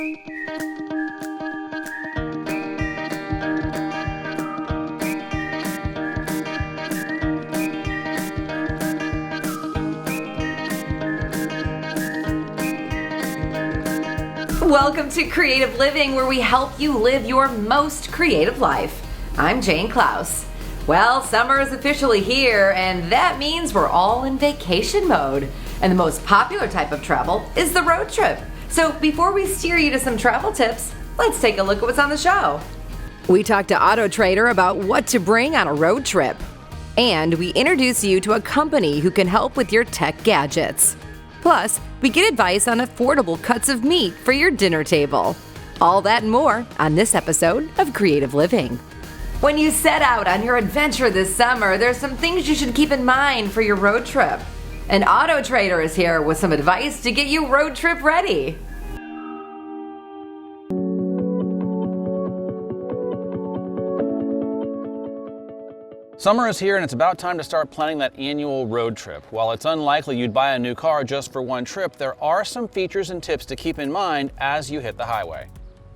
Welcome to Creative Living, where we help you live your most creative life. I'm Jane Klaus. Well, summer is officially here, and that means we're all in vacation mode. And the most popular type of travel is the road trip. So before we steer you to some travel tips, let's take a look at what's on the show. We talk to Auto Trader about what to bring on a road trip. And we introduce you to a company who can help with your tech gadgets. Plus, we get advice on affordable cuts of meat for your dinner table. All that and more on this episode of Creative Living. When you set out on your adventure this summer, there's some things you should keep in mind for your road trip. And Auto Trader is here with some advice to get you road trip ready. Summer is here and it's about time to start planning that annual road trip. While it's unlikely you'd buy a new car just for one trip, there are some features and tips to keep in mind as you hit the highway.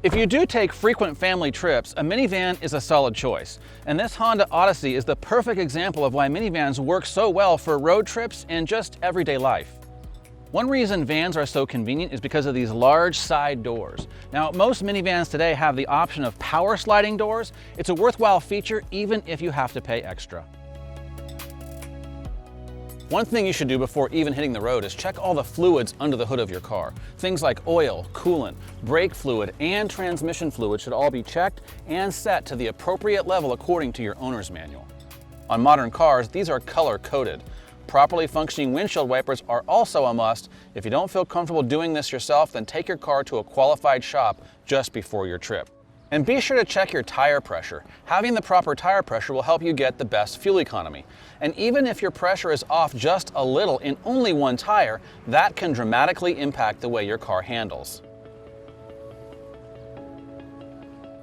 If you do take frequent family trips, a minivan is a solid choice. And this Honda Odyssey is the perfect example of why minivans work so well for road trips and just everyday life. One reason vans are so convenient is because of these large side doors. Now, most minivans today have the option of power sliding doors. It's a worthwhile feature even if you have to pay extra. One thing you should do before even hitting the road is check all the fluids under the hood of your car. Things like oil, coolant, brake fluid, and transmission fluid should all be checked and set to the appropriate level according to your owner's manual. On modern cars, these are color-coded. Properly functioning windshield wipers are also a must. If you don't feel comfortable doing this yourself, then take your car to a qualified shop just before your trip. And be sure to check your tire pressure. Having the proper tire pressure will help you get the best fuel economy. And even if your pressure is off just a little in only one tire, that can dramatically impact the way your car handles.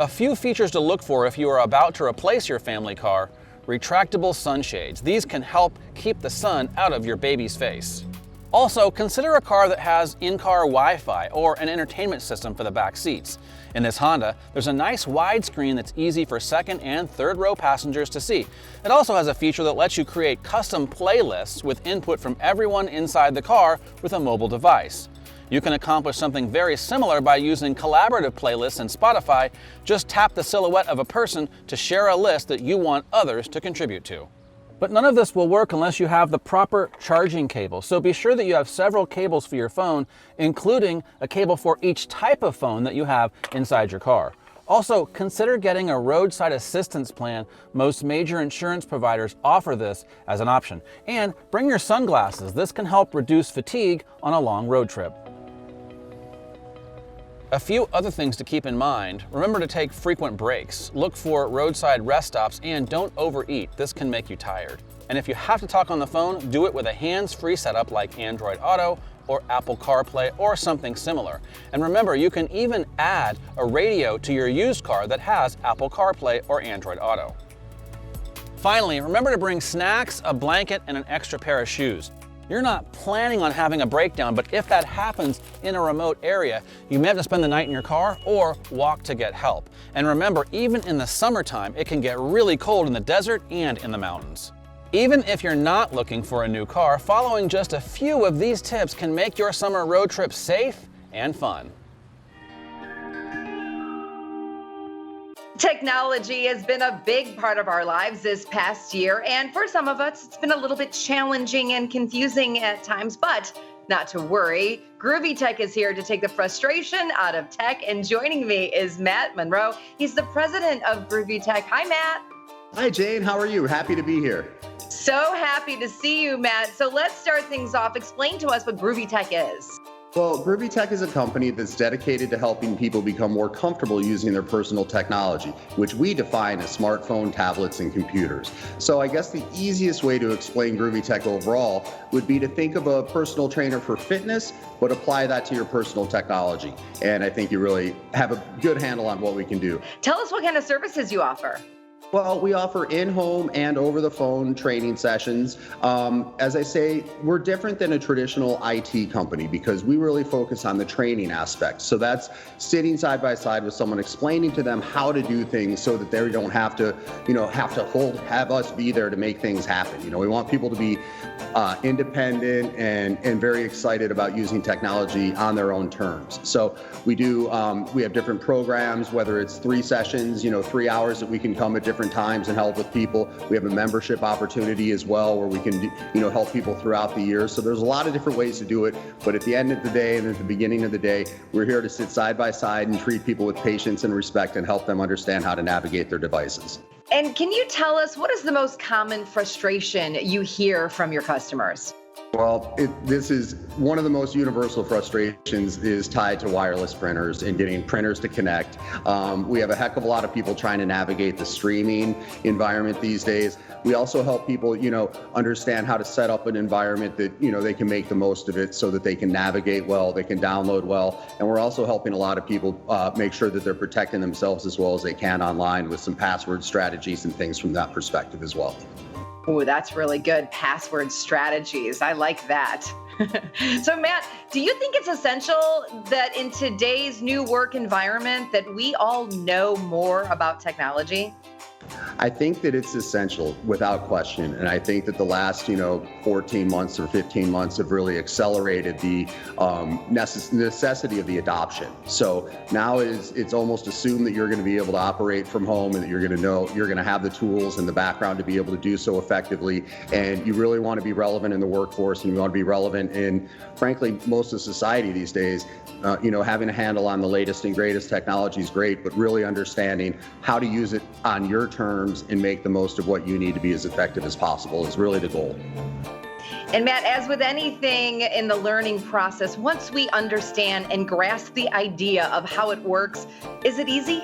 A few features to look for if you are about to replace your family car. Retractable sunshades. These can help keep the sun out of your baby's face. Also, consider a car that has in-car Wi-Fi or an entertainment system for the back seats. In this Honda, there's a nice wide screen that's easy for second and third row passengers to see. It also has a feature that lets you create custom playlists with input from everyone inside the car with a mobile device. You can accomplish something very similar by using collaborative playlists in Spotify. Just tap the silhouette of a person to share a list that you want others to contribute to. But none of this will work unless you have the proper charging cable. So be sure that you have several cables for your phone, including a cable for each type of phone that you have inside your car. Also, consider getting a roadside assistance plan. Most major insurance providers offer this as an option. And bring your sunglasses. This can help reduce fatigue on a long road trip. A few other things to keep in mind. Remember to take frequent breaks. Look for roadside rest stops and don't overeat. This can make you tired. And if you have to talk on the phone, do it with a hands-free setup like Android Auto or Apple CarPlay or something similar. And remember, you can even add a radio to your used car that has Apple CarPlay or Android Auto. Finally, remember to bring snacks, a blanket, and an extra pair of shoes. You're not planning on having a breakdown, but if that happens in a remote area, you may have to spend the night in your car or walk to get help. And remember, even in the summertime, it can get really cold in the desert and in the mountains. Even if you're not looking for a new car, following just a few of these tips can make your summer road trip safe and fun. Technology has been a big part of our lives this past year, and for some of us, it's been a little bit challenging and confusing at times, but not to worry. Groovy Tech is here to take the frustration out of tech, and joining me is Matt Monroe. He's the president of Groovy Tech. Hi, Matt. Hi, Jane. How are you? Happy to be here. So happy to see you, Matt. So let's start things off. Explain to us what Groovy Tech is. Well, Groovy Tech is a company that's dedicated to helping people become more comfortable using their personal technology, which we define as smartphone, tablets, and computers. So I guess the easiest way to explain Groovy Tech overall would be to think of a personal trainer for fitness, but apply that to your personal technology. And I think you really have a good handle on what we can do. Tell us what kind of services you offer. Well, we offer in-home and over-the-phone training sessions. As I say, we're different than a traditional IT company because we really focus on the training aspect. So that's sitting side by side with someone, explaining to them how to do things so that they don't have to, have us be there to make things happen. We want people to be independent and very excited about using technology on their own terms. So we have different programs, whether it's 3 sessions, 3 hours that we can come at different times and help with people. We have a membership opportunity as well where we can, help people throughout the year. So there's a lot of different ways to do it. But at the end of the day and at the beginning of the day, we're here to sit side by side and treat people with patience and respect and help them understand how to navigate their devices. And can you tell us what is the most common frustration you hear from your customers? Well, this is one of the most universal frustrations is tied to wireless printers and getting printers to connect. We have a heck of a lot of people trying to navigate the streaming environment these days. We also help people, understand how to set up an environment that, they can make the most of it so that they can navigate well, they can download well. And we're also helping a lot of people make sure that they're protecting themselves as well as they can online with some password strategies and things from that perspective as well. Oh, that's really good. Password strategies. I like that. So Matt, do you think it's essential that in today's new work environment that we all know more about technology? I think that it's essential without question. And I think that the last, 14 months or 15 months have really accelerated the necessity of the adoption. So now it's almost assumed that you're going to be able to operate from home and that you're going to have the tools in the background to be able to do so effectively. And you really want to be relevant in the workforce and you want to be relevant in, frankly, most of society these days. Having a handle on the latest and greatest technology is great, but really understanding how to use it on your terms and make the most of what you need to be as effective as possible is really the goal. And Matt, as with anything in the learning process, once we understand and grasp the idea of how it works, is it easy?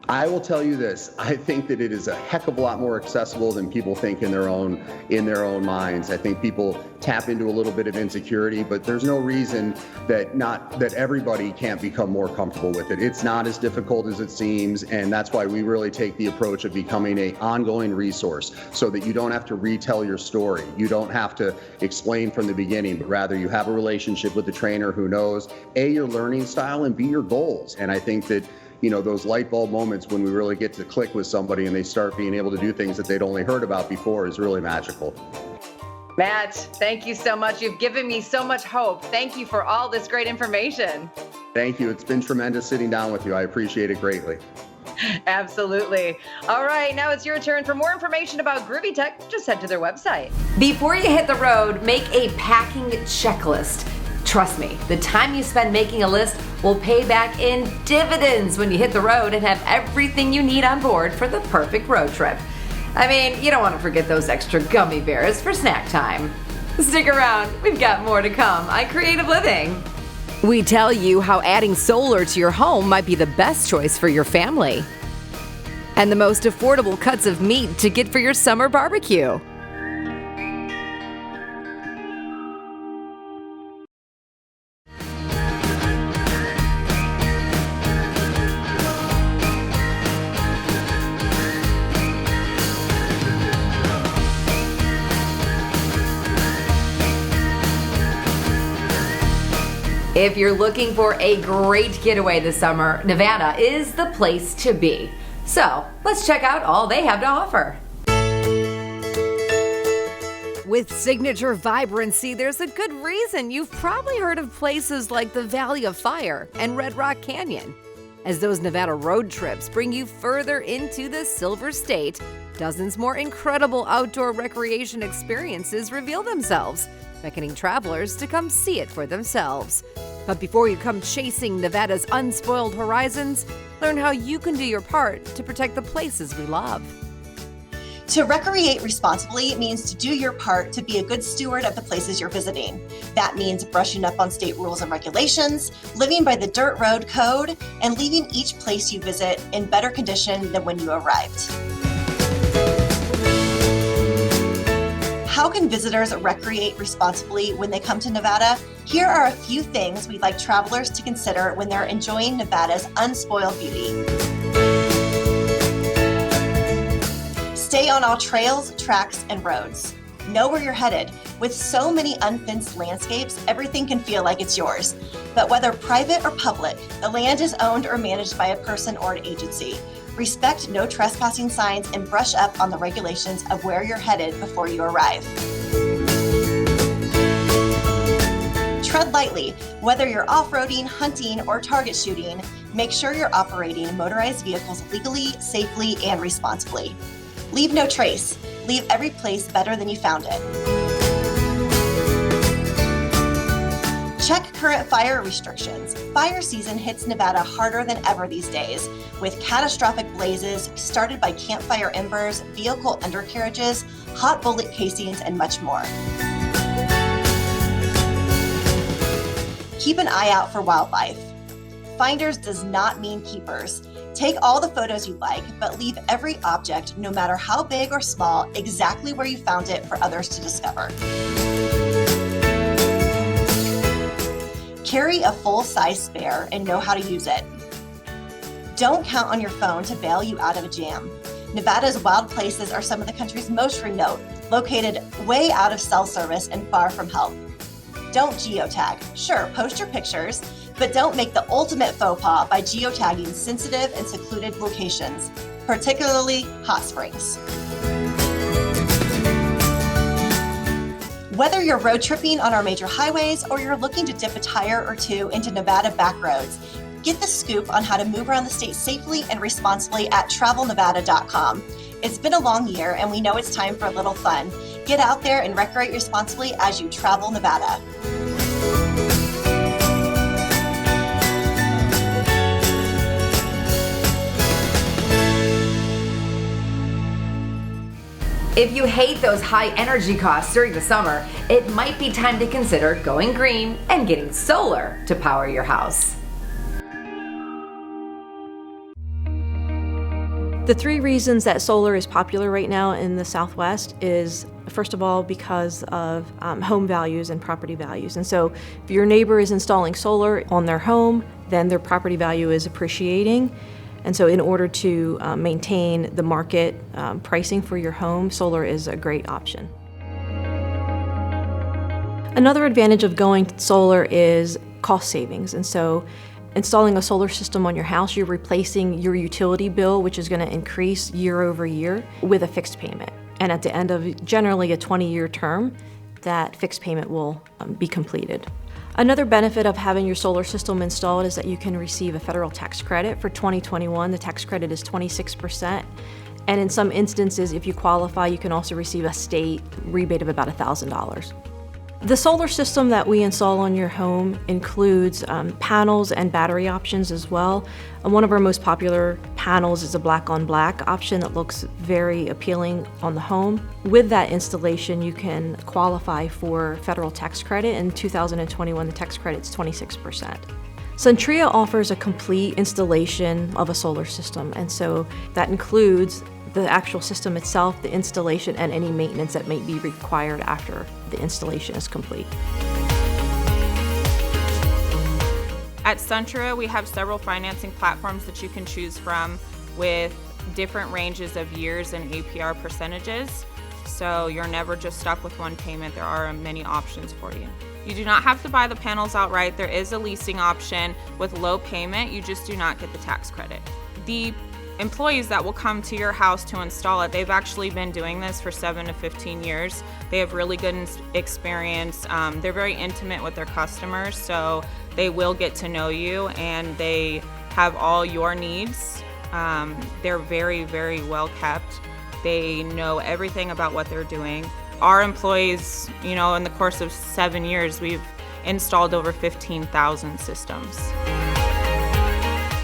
I will tell you this, I think that it is a heck of a lot more accessible than people think in their own minds. I think people tap into a little bit of insecurity, but there's no reason that everybody can't become more comfortable with it. It's not as difficult as it seems, and that's why we really take the approach of becoming an ongoing resource so that you don't have to retell your story. You don't have to explain from the beginning, but rather you have a relationship with the trainer who knows A, your learning style, and B, your goals. And I think that those light bulb moments when we really get to click with somebody and they start being able to do things that they'd only heard about before is really magical. Matt, thank you so much. You've given me so much hope. Thank you for all this great information. Thank you. It's been tremendous sitting down with you. I appreciate it greatly. Absolutely. All right, now it's your turn. For more information about Groovy Tech, just head to their website. Before you hit the road, make a packing checklist. Trust me, the time you spend making a list will pay back in dividends when you hit the road and have everything you need on board for the perfect road trip. I mean, you don't want to forget those extra gummy bears for snack time. Stick around, we've got more to come on Creative Living. We tell you how adding solar to your home might be the best choice for your family. And the most affordable cuts of meat to get for your summer barbecue. If you're looking for a great getaway this summer, Nevada is the place to be. So let's check out all they have to offer. With signature vibrancy, there's a good reason you've probably heard of places like the Valley of Fire and Red Rock Canyon. As those Nevada road trips bring you further into the Silver State, dozens more incredible outdoor recreation experiences reveal themselves, beckoning travelers to come see it for themselves. But before you come chasing Nevada's unspoiled horizons, learn how you can do your part to protect the places we love. To recreate responsibly means to do your part to be a good steward of the places you're visiting. That means brushing up on state rules and regulations, living by the dirt road code, and leaving each place you visit in better condition than when you arrived. How can visitors recreate responsibly when they come to Nevada? Here are a few things we'd like travelers to consider when they're enjoying Nevada's unspoiled beauty. Stay on all trails, tracks, and roads. Know where you're headed. With so many unfenced landscapes, everything can feel like it's yours. But whether private or public, the land is owned or managed by a person or an agency. Respect no trespassing signs and brush up on the regulations of where you're headed before you arrive. Tread lightly. Whether you're off-roading, hunting, or target shooting, make sure you're operating motorized vehicles legally, safely, and responsibly. Leave no trace. Leave every place better than you found it. Check current fire restrictions. Fire season hits Nevada harder than ever these days, with catastrophic blazes started by campfire embers, vehicle undercarriages, hot bullet casings, and much more. Keep an eye out for wildlife. Finders does not mean keepers. Take all the photos you like, but leave every object, no matter how big or small, exactly where you found it for others to discover. Carry a full-size spare and know how to use it. Don't count on your phone to bail you out of a jam. Nevada's wild places are some of the country's most remote, located way out of cell service and far from help. Don't geotag. Sure, post your pictures, but don't make the ultimate faux pas by geotagging sensitive and secluded locations, particularly hot springs. Whether you're road tripping on our major highways or you're looking to dip a tire or two into Nevada back roads, get the scoop on how to move around the state safely and responsibly at travelnevada.com. It's been a long year and we know it's time for a little fun. Get out there and recreate responsibly as you travel Nevada. If you hate those high energy costs during the summer, it might be time to consider going green and getting solar to power your house. The three reasons that solar is popular right now in the Southwest is, first of all, because of home values and property values. And so if your neighbor is installing solar on their home, then their property value is appreciating. And so in order to maintain the market pricing for your home, solar is a great option. Another advantage of going solar is cost savings. And so installing a solar system on your house, you're replacing your utility bill, which is going to increase year over year, with a fixed payment. And at the end of generally a 20-year term, that fixed payment will be completed. Another benefit of having your solar system installed is that you can receive a federal tax credit. For 2021, the tax credit is 26%. And in some instances, if you qualify, you can also receive a state rebate of about $1,000. The solar system that we install on your home includes panels and battery options as well. One of our most popular panels is a black-on-black option that looks very appealing on the home. With that installation, you can qualify for federal tax credit. In 2021, the tax credit is 26%. Suntria offers a complete installation of a solar system, and so that includes the actual system itself, the installation, and any maintenance that may be required after the installation is complete. At Suntria, we have several financing platforms that you can choose from with different ranges of years and APR percentages. So you're never just stuck with one payment. There are many options for you. You do not have to buy the panels outright. There is a leasing option with low payment. You just do not get the tax credit. The employees that will come to your house to install it, they've actually been doing this for 7 to 15 years. They have really good experience. They're very intimate with their customers, so they will get to know you and they have all your needs. They're very, very well kept. They know everything about what they're doing. Our employees, in the course of 7 years, we've installed over 15,000 systems.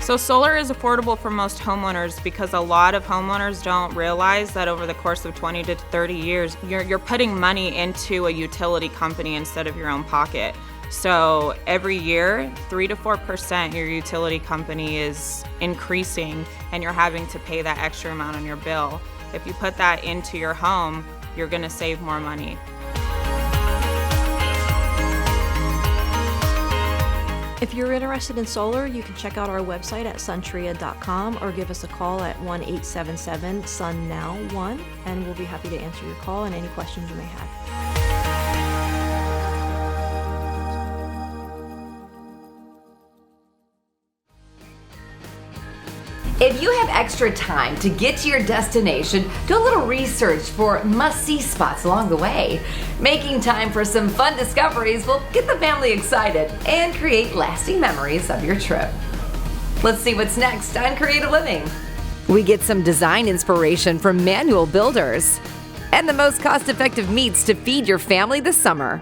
So solar is affordable for most homeowners because a lot of homeowners don't realize that over the course of 20 to 30 years, you're putting money into a utility company instead of your own pocket. So every year, 3 to 4% your utility company is increasing and you're having to pay that extra amount on your bill. If you put that into your home, you're gonna save more money. If you're interested in solar, you can check out our website at suntria.com or give us a call at 1-877-SUN-NOW-1, and we'll be happy to answer your call and any questions you may have. If you have extra time to get to your destination, do a little research for must-see spots along the way. Making time for some fun discoveries will get the family excited and create lasting memories of your trip. Let's see what's next on Creative Living. We get some design inspiration from manual builders and the most cost-effective meats to feed your family this summer.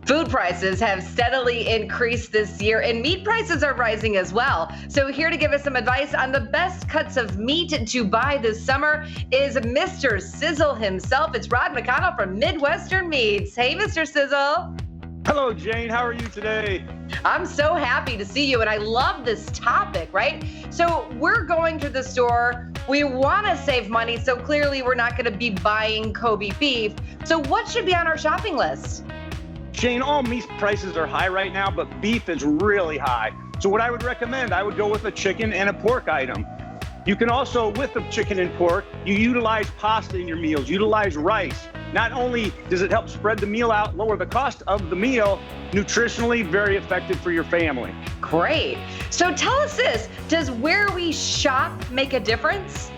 Food prices have steadily increased this year, and meat prices are rising as well. So here to give us some advice on the best cuts of meat to buy this summer is Mr. Sizzle himself. It's Rod McConnell from Midwestern Meats. Hey, Mr. Sizzle. Hello, Jane. How are you today? I'm so happy to see you, and I love this topic, right? So we're going to the store. We want to save money, so clearly we're not going to be buying Kobe beef. So what should be on our shopping list? Jane, all meat prices are high right now, but beef is really high. So what I would recommend, I would go with a chicken and a pork item. You can also, with the chicken and pork, you utilize pasta in your meals, utilize rice. Not only does it help spread the meal out, lower the cost of the meal, nutritionally very effective for your family. Great. So tell us this, does where we shop make a difference?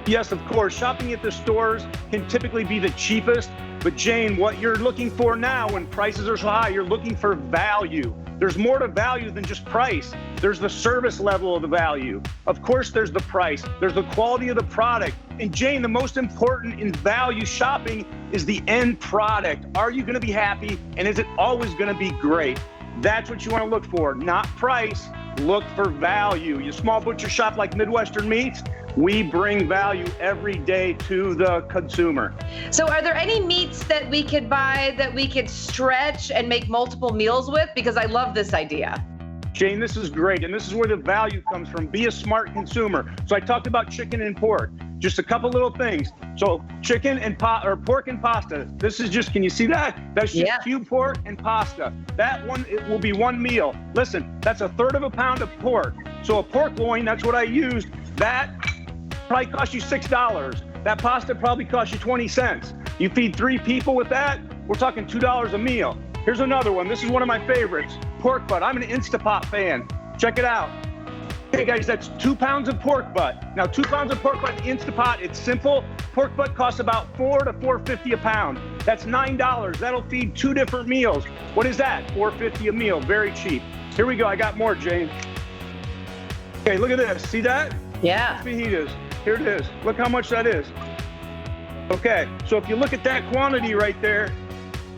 Yes, of course. Shopping at the stores can typically be the cheapest. But Jane, what you're looking for now when prices are so high, you're looking for value. There's more to value than just price. There's the service level of the value. Of course, there's the price. There's the quality of the product. And Jane, the most important in value shopping is the end product. Are you going to be happy? And is it always going to be great? That's what you want to look for, not price. Look for value. You small butcher shop like Midwestern Meats, we bring value every day to the consumer. So are there any meats that we could buy that we could stretch and make multiple meals with? Because I love this idea. Jane, this is great, and this is where the value comes from. Be a smart consumer. So I talked about chicken and pork. Just a couple little things. So chicken and pork and pasta. This is just, can you see that? That's just cube pork and pasta. That one, it will be one meal. Listen, that's 1/3 of a pound of pork. So a pork loin, that's what I used. That probably cost you $6. That pasta probably cost you 20 cents. You feed 3 people with that, we're talking $2 a meal. Here's another one. This is one of my favorites. Pork butt. I'm an Instapot fan. Check it out. Okay, guys, that's 2 pounds of pork butt. Now, 2 pounds of pork butt in Instapot, it's simple. Pork butt costs about $4 to $4.50 a pound. That's $9. That'll feed 2 different meals. What is that? $4.50 a meal. Very cheap. Here we go. I got more, Jane. Okay, look at this. See that? Yeah. Fajitas. Here it is. Look how much that is. Okay, so if you look at that quantity right there,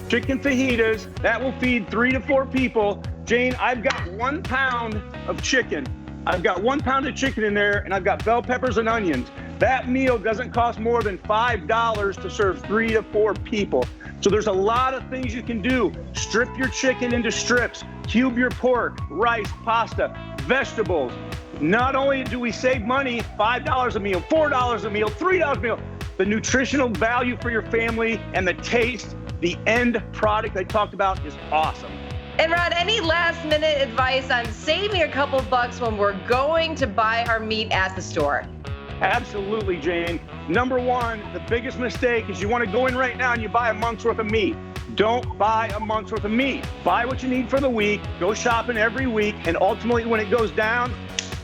chicken fajitas, that will feed 3 to 4 people. Jane, I've got 1 pound of chicken. I've got 1 pound of chicken in there, and I've got bell peppers and onions. That meal doesn't cost more than $5 to serve 3 to 4 people. So there's a lot of things you can do. Strip your chicken into strips, cube your pork, rice, pasta, vegetables. Not only do we save money, $5 a meal, $4 a meal, $3 a meal, the nutritional value for your family and the taste, the end product I talked about is awesome. And Rod, any last minute advice on saving a couple bucks when we're going to buy our meat at the store? Absolutely, Jane. Number one, the biggest mistake is you want to go in right now and you buy a month's worth of meat. Don't buy a month's worth of meat. Buy what you need for the week, go shopping every week, and ultimately when it goes down,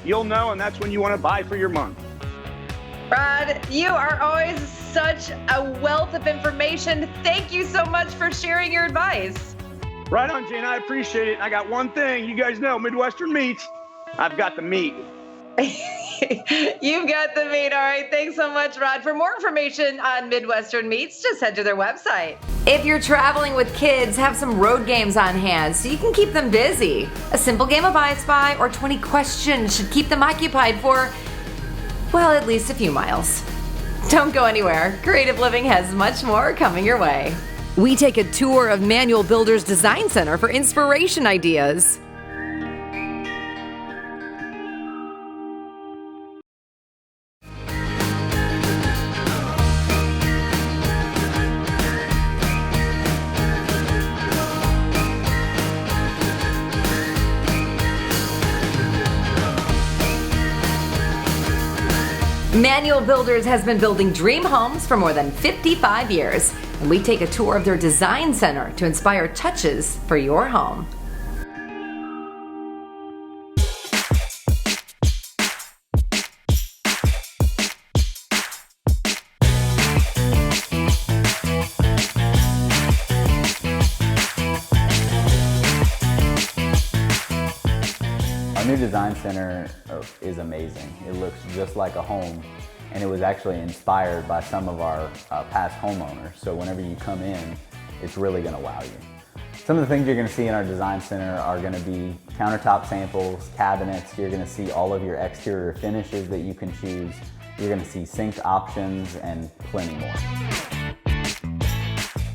you'll know, and that's when you want to buy for your month. Rod, you are always such a wealth of information. Thank you so much for sharing your advice. Right on, Jane. I appreciate it. I got one thing. You guys know, Midwestern Meats, I've got the meat. You've got the meat. All right. Thanks so much, Rod. For more information on Midwestern Meats, just head to their website. If you're traveling with kids, have some road games on hand so you can keep them busy. A simple game of I Spy or 20 questions should keep them occupied for, well, at least a few miles. Don't go anywhere. Creative Living has much more coming your way. We take a tour of Manual Builders Design Center for inspiration ideas. Manual Builders has been building dream homes for more than 55 years, and we take a tour of their design center to inspire touches for your home. Our new design center is amazing. It looks just like a home, and it was actually inspired by some of our past homeowners. So whenever you come in, it's really gonna wow you. Some of the things you're gonna see in our design center are gonna be countertop samples, cabinets. You're gonna see all of your exterior finishes that you can choose. You're gonna see sink options and plenty more.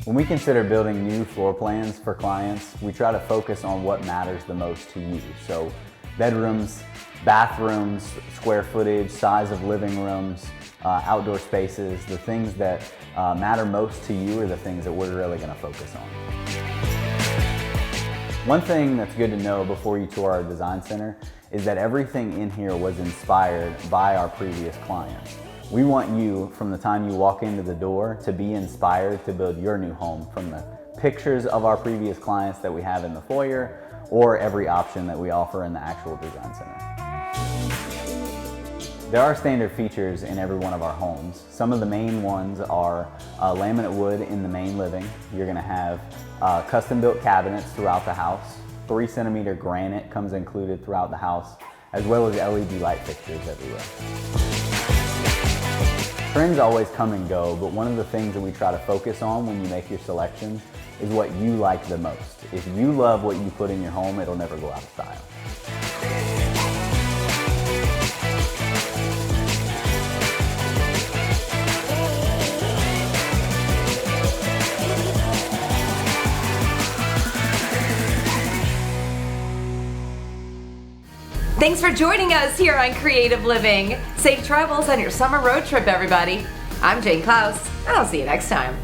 When we consider building new floor plans for clients, we try to focus on what matters the most to you. So bedrooms, bathrooms, square footage, size of living rooms, outdoor spaces, the things that matter most to you are the things that we're really gonna focus on. One thing that's good to know before you tour our design center is that everything in here was inspired by our previous clients. We want you, from the time you walk into the door, to be inspired to build your new home from the pictures of our previous clients that we have in the foyer or every option that we offer in the actual design center. There are standard features in every one of our homes. Some of the main ones are laminate wood in the main living. You're gonna have custom built cabinets throughout the house. 3-centimeter granite comes included throughout the house, as well as LED light fixtures everywhere. Trends always come and go, but one of the things that we try to focus on when you make your selections is what you like the most. If you love what you put in your home, it'll never go out of style. Thanks for joining us here on Creative Living. Safe travels on your summer road trip, everybody. I'm Jane Klaus, and I'll see you next time.